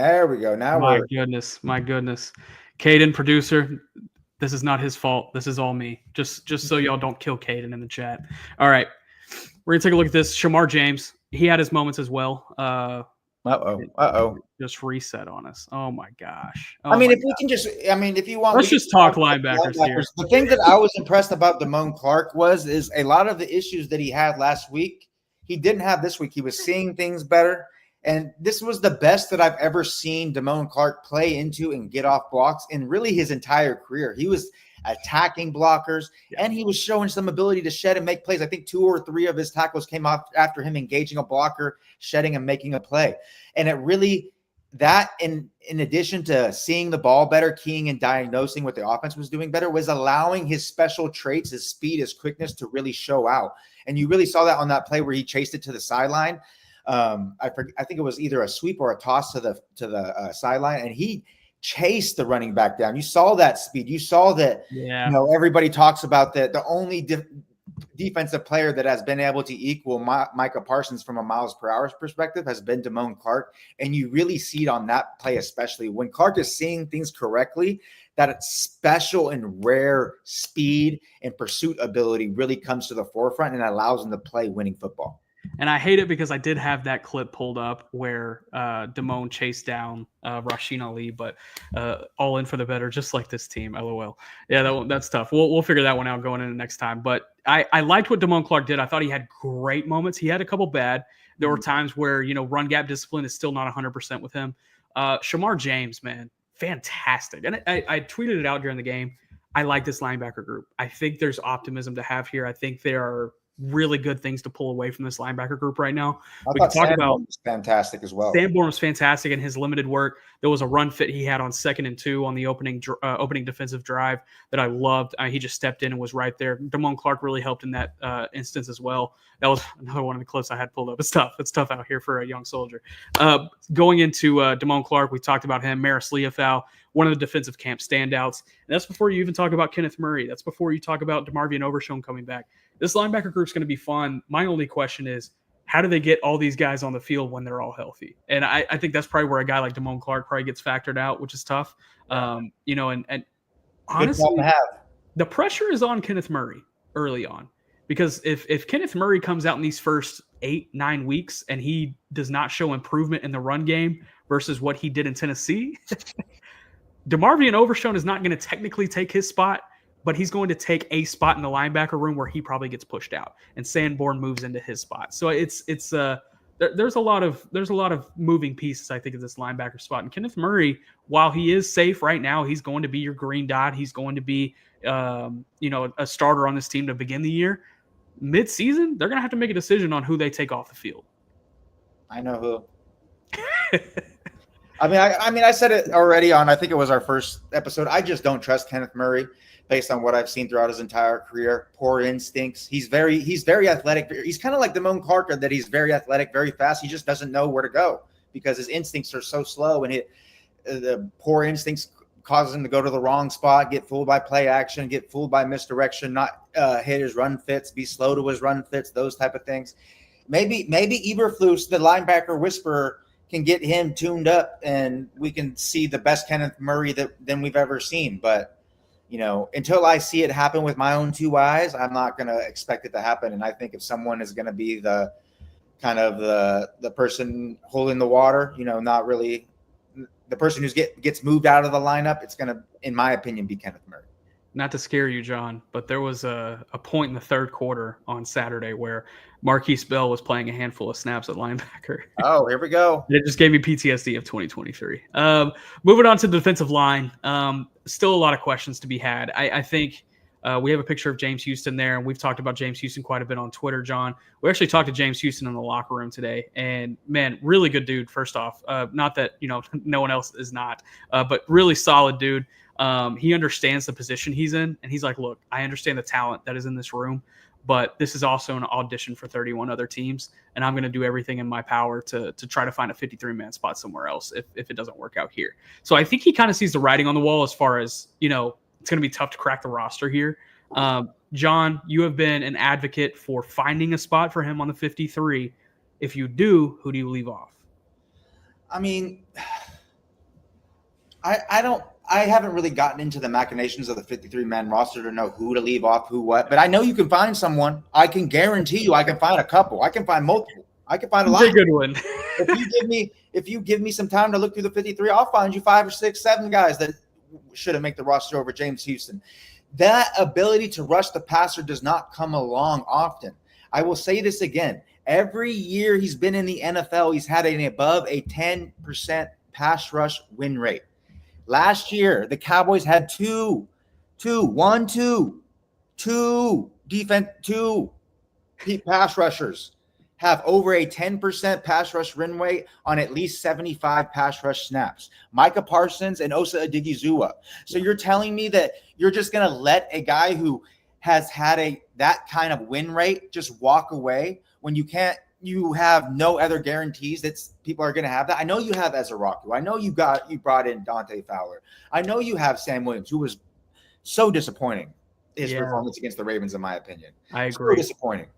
Now my goodness. Caden, producer, this is not his fault. This is all me. Just so y'all don't kill Caden in the chat. All right. We're going to take a look at this. Shamar James, he had his moments as well. Just reset on us. Oh my gosh. If you want, let's just talk linebackers here. The thing that I was impressed about Damone Clark is a lot of the issues that he had last week, he didn't have this week. He was seeing things better. And this was the best that I've ever seen Damone Clark play into and get off blocks in really his entire career. He was attacking blockers, and he was showing some ability to shed and make plays. I think 2 or 3 of his tackles came off after him engaging a blocker, shedding and making a play. And it really, that in addition to seeing the ball better, keying and diagnosing what the offense was doing better, was allowing his special traits, his speed, his quickness to really show out. And you really saw that on that play where he chased it to the sideline. I think it was either a sweep or a toss to the sideline, and he chased the running back down. You saw that speed. You saw that. Yeah. Everybody talks about that. The only defensive player that has been able to equal Micah Parsons from a miles per hour perspective has been Damone Clark, and you really see it on that play, especially when Clark is seeing things correctly. That special and rare speed and pursuit ability really comes to the forefront and allows him to play winning football. And I hate it because I did have that clip pulled up where Damone chased down Rasheen Ali, but all in for the better, just like this team. LOL. Yeah, that's tough. We'll figure that one out going into next time. But I liked what Damone Clark did. I thought he had great moments. He had a couple bad. There were times where run gap discipline is still not 100% with him. Shamar James, man, fantastic. And I tweeted it out during the game. I like this linebacker group. I think there's optimism to have here. I think there are really good things to pull away from this linebacker group right now. We can talk about fantastic as well. Sanborn was fantastic in his limited work. There was a run fit he had on 2nd and 2 on the opening defensive drive that I loved. He just stepped in and was right there. Damone Clark really helped in that instance as well. That was another one of the clips I had pulled up. It's tough. It's tough out here for a young soldier. Going into Damone Clark, we talked about him. Maris Leopold, one of the defensive camp standouts. And that's before you even talk about Kenneth Murray. That's before you talk about DeMarvion Overshown coming back. This linebacker group's going to be fun. My only question is, how do they get all these guys on the field when they're all healthy? And I think that's probably where a guy like Damone Clark probably gets factored out, which is tough. And honestly, the pressure is on Kenneth Murray early on, because if Kenneth Murray comes out in these first 8-9 weeks and he does not show improvement in the run game versus what he did in Tennessee, DeMarvion Overshown is not going to technically take his spot, but he's going to take a spot in the linebacker room where he probably gets pushed out, and Sanborn moves into his spot. So there's a lot of moving pieces, I think, in this linebacker spot. And Kenneth Murray, while he is safe right now, he's going to be your green dot. He's going to be a starter on this team to begin the year. Mid-season, they're going to have to make a decision on who they take off the field. I know who. I said it already on, I think it was our first episode. I just don't trust Kenneth Murray based on what I've seen throughout his entire career. Poor instincts. He's very athletic. He's kind of like Damone Clark, that he's very athletic, very fast. He just doesn't know where to go because his instincts are so slow, and the poor instincts causes him to go to the wrong spot, get fooled by play action, get fooled by misdirection, not hit his run fits, be slow to his run fits, those type of things. Maybe Eberflus, the linebacker whisperer, can get him tuned up, and we can see the best Kenneth Murray than we've ever seen. But until I see it happen with my own 2 eyes, I'm not going to expect it to happen. And I think if someone is going to be the kind of the person holding the water, not really the person who gets moved out of the lineup, it's going to, in my opinion, be Kenneth Murray. Not to scare you, John, but there was a point in the third quarter on Saturday where Marquise Bell was playing a handful of snaps at linebacker. Oh, here we go. It just gave me PTSD of 2023. Moving on to the defensive line. Still a lot of questions to be had. I think We have a picture of James Houston there, and we've talked about James Houston quite a bit on Twitter, John. We actually talked to James Houston in the locker room today, and man, really good dude. First off, not that no one else is not, but really solid dude. He understands the position he's in, and he's like, look, I understand the talent that is in this room, but this is also an audition for 31 other teams, and I'm going to do everything in my power to try to find a 53-man spot somewhere else if it doesn't work out here. So I think he kind of sees the writing on the wall as far as, it's going to be tough to crack the roster here. John, you have been an advocate for finding a spot for him on the 53. If you do, who do you leave off? I mean, I haven't really gotten into the machinations of the 53-man roster to know who to leave off, who what. But I know you can find someone. I can guarantee you I can find a couple. I can find multiple. I can find a lot. That's a good one. if you give me some time to look through the 53, I'll find you 5 or 6, 7 guys that shouldn't make the roster over James Houston. That ability to rush the passer does not come along often. I will say this again. Every year he's been in the NFL, he's had an above a 10% pass rush win rate. Last year, the Cowboys had two pass rushers have over a 10% pass rush win rate on at least 75 pass rush snaps. Micah Parsons and Osa Odighizuwa. So you're telling me that you're just going to let a guy who has had that kind of win rate just walk away when you have no other guarantees that people are going to have that? I know you have Ezra Rocco. I know you brought in Dante Fowler. I know you have Sam Williams, who was so disappointing, his performance against the Ravens, in my opinion. I agree. So disappointing.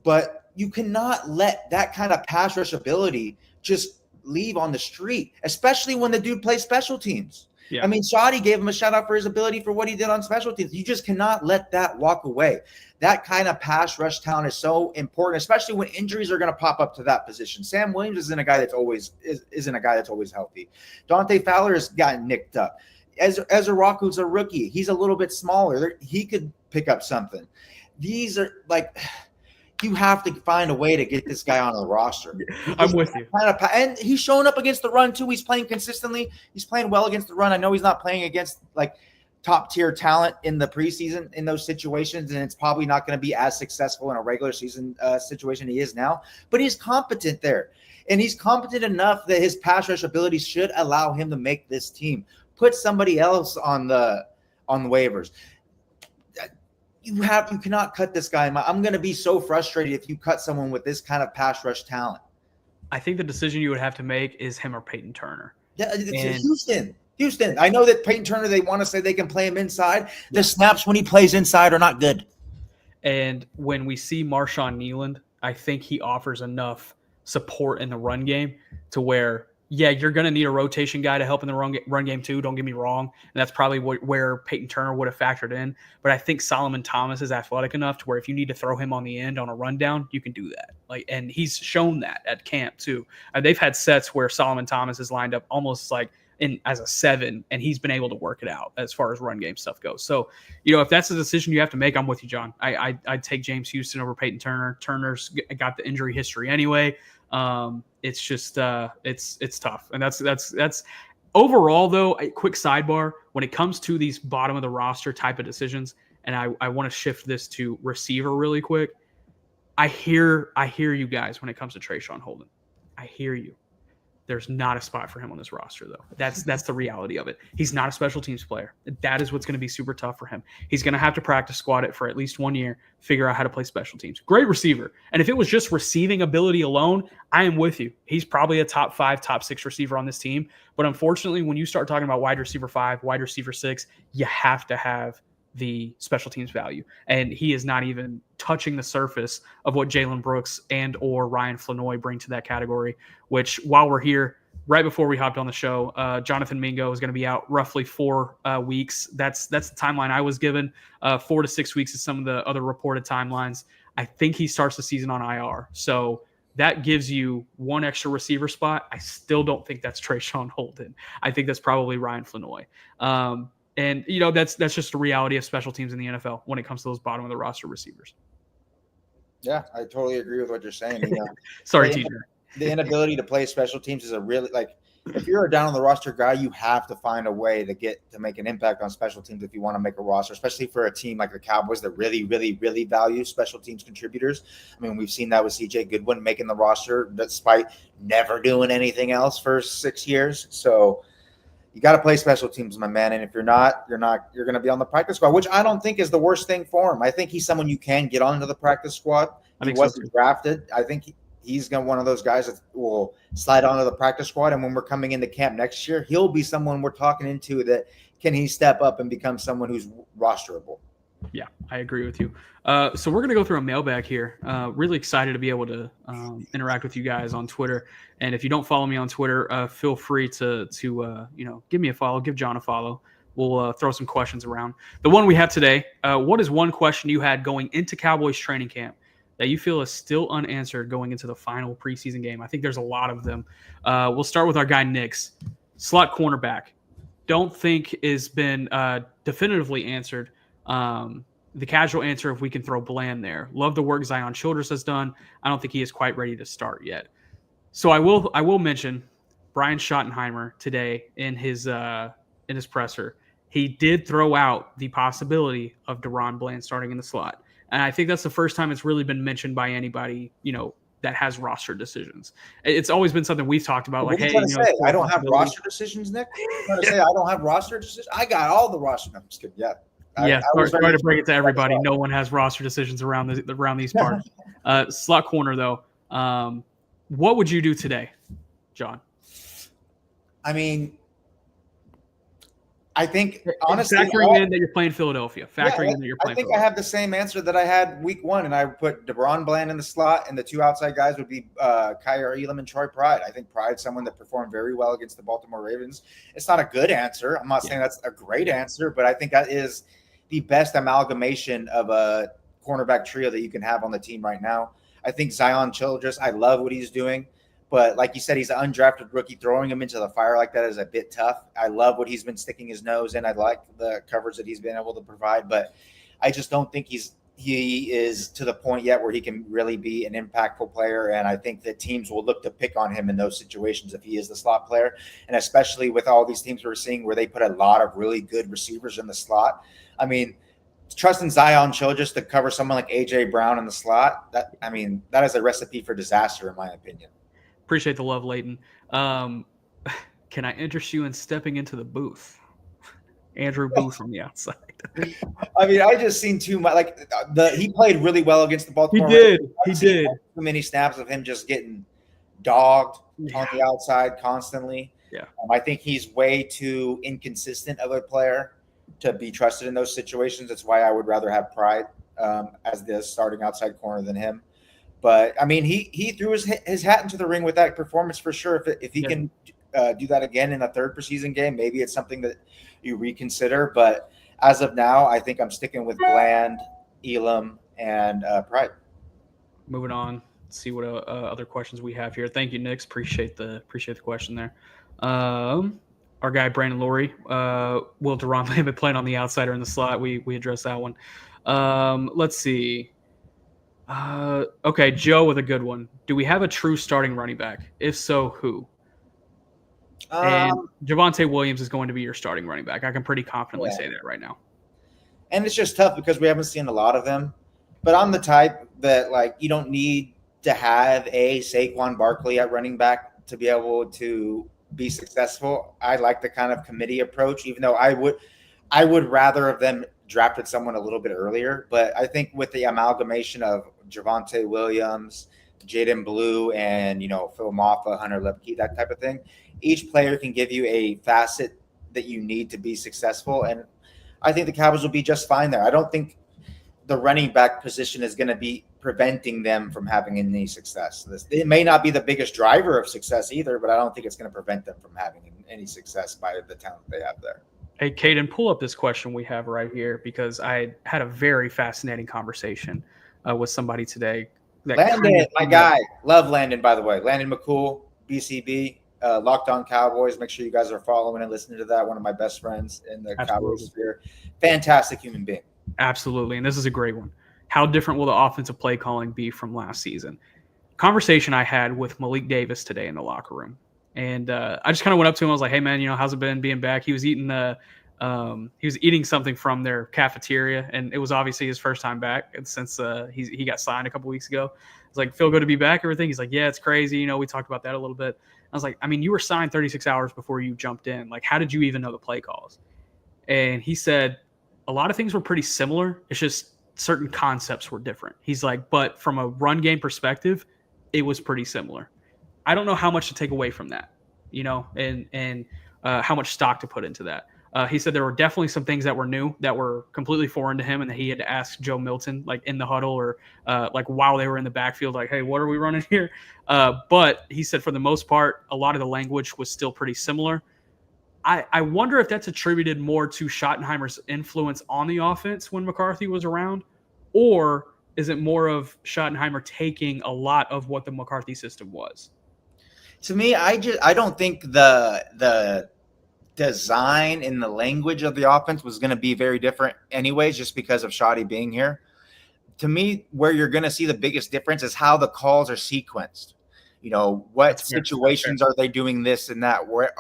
But you cannot let that kind of pass rush ability just leave on the street, especially when the dude plays special teams. Yeah. I mean, Shoddy gave him a shout out for his ability for what he did on special teams. You just cannot let that walk away. That kind of pass rush talent is so important, especially when injuries are going to pop up to that position. Sam Williams isn't a guy that's always healthy. Dante Fowler has gotten nicked up. Ezra Rocco's a rookie. He's a little bit smaller. He could pick up something. These are like, you have to find a way to get this guy on the roster. I'm with you. And he's showing up against the run too. He's playing consistently. He's playing well against the run. I know he's not playing against like top tier talent in the preseason in those situations, and it's probably not going to be as successful in a regular season situation he is now. But he's competent there, and he's competent enough that his pass rush ability should allow him to make this team. Put somebody else on the waivers. You cannot cut this guy. I'm going to be so frustrated if you cut someone with this kind of pass rush talent. I think the decision you would have to make is him or Peyton Turner. Yeah, Houston. I know that Peyton Turner, they want to say they can play him inside. The snaps when he plays inside are not good. And when we see Marshawn Kneeland, I think he offers enough support in the run game to where, yeah, you're going to need a rotation guy to help in the run game too. Don't get me wrong. And that's probably where Peyton Turner would have factored in. But I think Solomon Thomas is athletic enough to where if you need to throw him on the end on a rundown, you can do that. And he's shown that at camp too. They've had sets where Solomon Thomas is lined up almost like as a 7, and he's been able to work it out as far as run game stuff goes. So, if that's a decision you have to make, I'm with you, John. I'd take James Houston over Peyton Turner. Turner's got the injury history anyway. It's just it's tough, and that's overall though. A quick sidebar when it comes to these bottom of the roster type of decisions, and I want to shift this to receiver really quick. I hear you guys when it comes to Trayshawn Holden. I hear you. There's not a spot for him on this roster, though. That's the reality of it. He's not a special teams player. That is what's going to be super tough for him. He's going to have to practice squad it for at least 1 year, figure out how to play special teams. Great receiver. And if it was just receiving ability alone, I am with you. He's probably a top 5, top 6 receiver on this team. But unfortunately, when you start talking about wide receiver 5, wide receiver 6, you have to have the special teams value. And he is not even touching the surface of what Jalen Brooks and or Ryan Flanoy bring to that category, which while we're here, right before we hopped on the show, Jonathan Mingo is going to be out roughly 4 weeks. That's the timeline I was given. 4 to 6 weeks is some of the other reported timelines. I think he starts the season on IR. So that gives you 1 extra receiver spot. I still don't think that's Trayshawn Holden. I think that's probably Ryan Flanoy. And, that's just the reality of special teams in the NFL when it comes to those bottom of the roster receivers. Yeah, I totally agree with what you're saying. Sorry, TJ. The inability to play special teams is a really if you're a down on the roster guy, you have to find a way to make an impact on special teams if you want to make a roster, especially for a team like the Cowboys that really, really, really value special teams contributors. I mean, we've seen that with CJ Goodwin making the roster despite never doing anything else for 6 years. So you got to play special teams, my man. And if you're not, you're going to be on the practice squad, which I don't think is the worst thing for him. I think he's someone you can get onto the practice squad. He wasn't drafted. I think he's one of those guys that will slide onto the practice squad. And when we're coming into camp next year, he'll be someone we're talking into that can he step up and become someone who's rosterable. Yeah, I agree with you. So we're going to go through a mailbag here. Really excited to be able to interact with you guys on Twitter. And if you don't follow me on Twitter, feel free to give me a follow, give John a follow. We'll throw some questions around. The one we have today, what is one question you had going into Cowboys training camp that you feel is still unanswered going into the final preseason game? I think there's a lot of them. We'll start with our guy, Nix. Slot cornerback. Don't think has been definitively answered. The casual answer, if we can throw Bland there. Love the work Zion Childress has done. I don't think he is quite ready to start yet. So I will mention Brian Schottenheimer today in his presser. He did throw out the possibility of Deron Bland starting in the slot. And I think that's the first time it's really been mentioned by anybody, that has roster decisions. It's always been something we've talked about. Like, hey, I don't have roster decisions, Nick? You're trying to say I don't have roster decisions? I got all the roster. No, I'm just kidding. Yeah. Sorry to break it to everybody. No one has roster decisions around these parts. Slot corner, though. What would you do today, John? I mean, I think, honestly, factoring in that you're playing Philadelphia. I think I have the same answer that I had week one, and I put DeBron Bland in the slot, and the two outside guys would be Kyer Elam and Troy Pride. I think Pride's someone that performed very well against the Baltimore Ravens. It's not a good answer. I'm not saying that's a great answer, but I think that is the best amalgamation of a cornerback trio that you can have on the team right now. I think Zion Childress, I love what he's doing. But like you said, he's an undrafted rookie. Throwing him into the fire like that is a bit tough. I love what he's been sticking his nose in. I like the coverage that he's been able to provide. But I just don't think he is to the point yet where he can really be an impactful player. And I think that teams will look to pick on him in those situations if he is the slot player. And especially with all these teams we're seeing where they put a lot of really good receivers in the slot. I mean, trusting Zion Childress to cover someone like A.J. Brown in the slot, that is a recipe for disaster in my opinion. Appreciate the love, Leighton. Can I interest you in stepping into the booth? Andrew Booth from the outside. I mean, I just seen too much. Like he played really well against the Baltimore. He did. Too many snaps of him just getting dogged on the outside constantly. Yeah. I think he's way too inconsistent of a player to be trusted in those situations. That's why I would rather have Pride as the starting outside corner than him. But I mean, he threw his hat into the ring with that performance for sure. If he can do that again in a third preseason game, maybe it's something that you reconsider. But as of now, I think I'm sticking with Bland, Elam, and Pride. Moving on, let's see what other questions we have here. Thank you, Nix. Appreciate the question there. Our guy Brandon Laurie, will Deron Bland be playing on the outside or in the slot? We addressed that one. Let's see. Okay, Joe with a good one. Do we have a true starting running back? If so, who? And Javonte Williams is going to be your starting running back. I can pretty confidently say that right now. And it's just tough because we haven't seen a lot of them. But I'm the type that, like, you don't need to have a Saquon Barkley at running back to be able to be successful. I like the kind of committee approach, even though I would rather have them drafted someone a little bit earlier. But I think with the amalgamation of Javonte Williams, Jaden Blue, and, Phil Maffa, Hunter Lepke, that type of thing, each player can give you a facet that you need to be successful. And I think the Cowboys will be just fine there. I don't think the running back position is going to be preventing them from having any success. It may not be the biggest driver of success either, but I don't think it's going to prevent them from having any success by the talent they have there. Hey, Caden, pull up this question we have right here because I had a very fascinating conversation with somebody today. Landon, my guy. Love Landon, by the way. Landon McCool, BCB, Locked On Cowboys. Make sure you guys are following and listening to that. One of my best friends in the Cowboys sphere. Fantastic human being. Absolutely, and this is a great one. How different will the offensive play calling be from last season? Conversation I had with Malik Davis today in the locker room. And I just kind of went up to him. I was like, "Hey, man, how's it been being back?" He was eating something from their cafeteria, and it was obviously his first time back. And since he got signed a couple weeks ago, I was like, "Feel good to be back." Everything. He's like, "Yeah, it's crazy." We talked about that a little bit. I was like, "I mean, you were signed 36 hours before you jumped in. Like, how did you even know the play calls?" And he said a lot of things were pretty similar. It's just certain concepts were different. He's like, but from a run game perspective, it was pretty similar. I don't know how much to take away from that, and how much stock to put into that. He said there were definitely some things that were new, that were completely foreign to him, and that he had to ask Joe Milton, like in the huddle or like while they were in the backfield, like, "Hey, what are we running here?" But he said for the most part, a lot of the language was still pretty similar. I wonder if that's attributed more to Schottenheimer's influence on the offense when McCarthy was around, or is it more of Schottenheimer taking a lot of what the McCarthy system was? To me, I don't think the design and the language of the offense was going to be very different anyways, just because of Shoddy being here. To me, where you're going to see the biggest difference is how the calls are sequenced. What situations are they doing this and that? Where,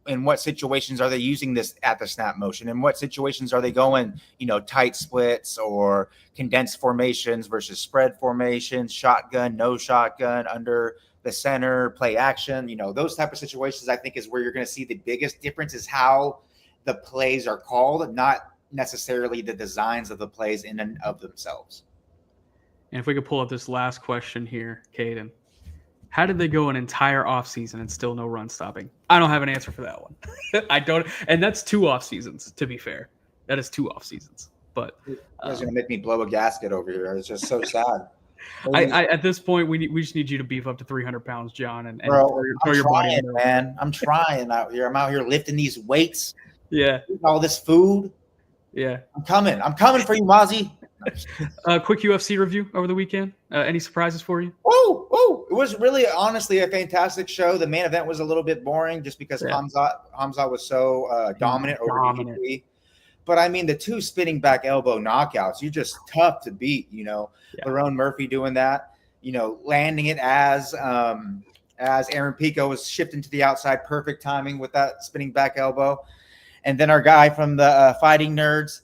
in what situations are they using this at the snap motion? In what situations are they going, tight splits or condensed formations versus spread formations, shotgun, no shotgun, under the center, play action, those type of situations, I think, is where you're going to see the biggest difference is how the plays are called, not necessarily the designs of the plays in and of themselves. And if we could pull up this last question here, Caden, how did they go an entire offseason and still no run stopping? I don't have an answer for that one. I don't. And that's 2 off seasons, to be fair. That is 2 off seasons. But you guys are going to make me blow a gasket over here. It's just so sad. I at this point, we just need you to beef up to 300 pounds, John, and Bro, throw your body in there. Man. I'm trying out here. I'm out here lifting these weights. Yeah. Eating all this food. Yeah. I'm coming for you, Mozzie. Quick UFC review over the weekend. Any surprises for you? Oh! It was really, honestly, a fantastic show. The main event was a little bit boring just because Hamza was so dominant over DDP. But I mean, the 2 spinning back elbow knockouts, you're just tough to beat. Lerone Murphy doing that. Landing it as Aaron Pico was shifting to the outside, perfect timing with that spinning back elbow. And then our guy from the Fighting Nerds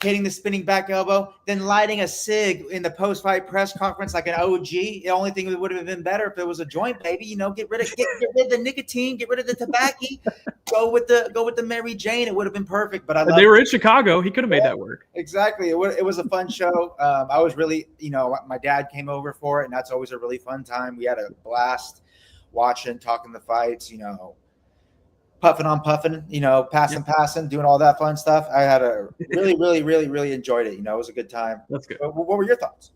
hitting the spinning back elbow, then lighting a cig in the post-fight press conference like an OG. The only thing that would have been better if it was a joint, baby. Get rid of the nicotine, get rid of the tobacco, go with the Mary Jane. It would have been perfect. But they were in Chicago. He could have made that work. Exactly. It was a fun show. I was really, my dad came over for it, and that's always a really fun time. We had a blast watching, talking the fights. Puffing, passing, doing all that fun stuff. I had a really enjoyed it. It was a good time. That's good. What were your thoughts?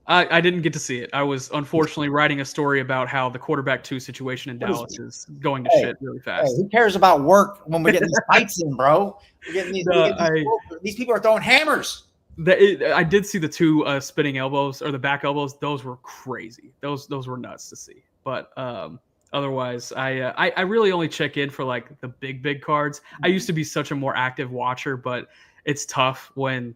I didn't get to see it. I was unfortunately writing a story about how the quarterback 2 situation in Dallas is going to shit really fast. Hey, who cares about work when we're getting these fights in, bro? These people are throwing hammers. I did see the 2 spinning elbows or the back elbows. Those were crazy. Those were nuts to see. But otherwise, I really only check in for like the big cards. I used to be such a more active watcher, but it's tough when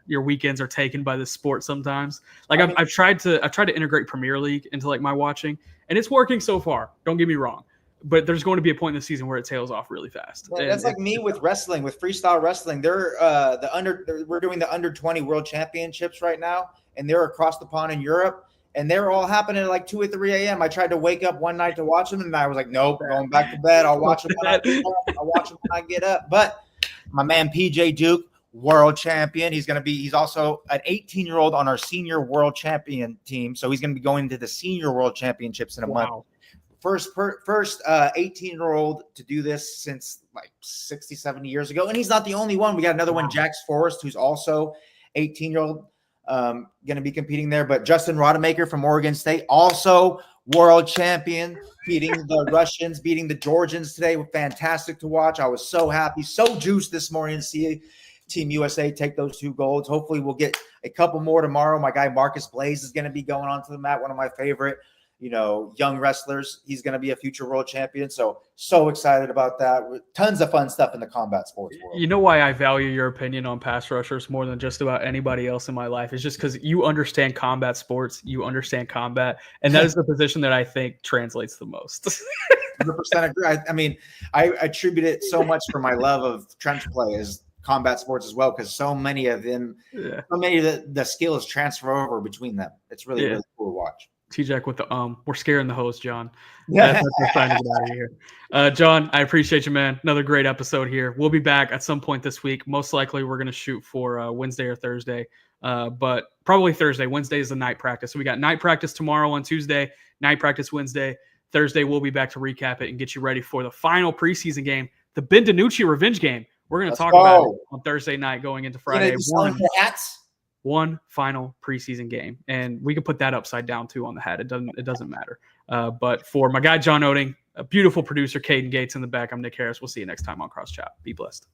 your weekends are taken by the sport sometimes. Like I've tried to integrate Premier League into like my watching, and it's working so far. Don't get me wrong, but there's going to be a point in the season where it tails off really fast. Yeah, that's like me with wrestling, with freestyle wrestling. We're doing the under 20 World Championships right now, and they're across the pond in Europe. And they were all happening at like 2 or 3 a.m. I tried to wake up one night to watch them, and I was like, nope, going back to bed. I'll watch them when I get up. But my man PJ Duke, world champion. He's also an 18-year-old on our senior world champion team. So he's going to be going to the senior world championships in a month. First 18-year-old to do this since like 60, 70 years ago. And he's not the only one. We got another one, Jax Forrest, who's also 18-year-old. Going to be competing there, but Justin Rodemaker from Oregon State, also world champion, beating the Russians, beating the Georgians today. Fantastic to watch. I was so happy, so juiced this morning to see Team USA take those 2 golds. Hopefully we'll get a couple more tomorrow. My guy Marcus Blaze is going to be going onto the mat, one of my favorite young wrestlers. He's going to be a future world champion. So excited about that. Tons of fun stuff in the combat sports world. You know why I value your opinion on pass rushers more than just about anybody else in my life? It's just because you understand combat sports, you understand combat, and that is the position that I think translates the most. 100% agree. I mean, I attribute it so much for my love of trench play as combat sports as well, because so many of them, so many of the skills transfer over between them. It's really cool to watch. T-Jack with the we're scaring the host, John. That's our sign to get out of here. John, I appreciate you, man. Another great episode here. We'll be back at some point this week. Most likely we're going to shoot for Wednesday or Thursday, but probably Thursday. Wednesday is the night practice. So we got night practice tomorrow on Tuesday, night practice Wednesday. Thursday, we'll be back to recap it and get you ready for the final preseason game, the Ben DiNucci revenge game. We're going to talk about it on Thursday night going into Friday. One final preseason game, and we can put that upside down too on the hat. It doesn't matter. But for my guy John Oating, a beautiful producer, Caden Gates in the back, I'm Nick Harris. We'll see you next time on Cross Chat. Be blessed.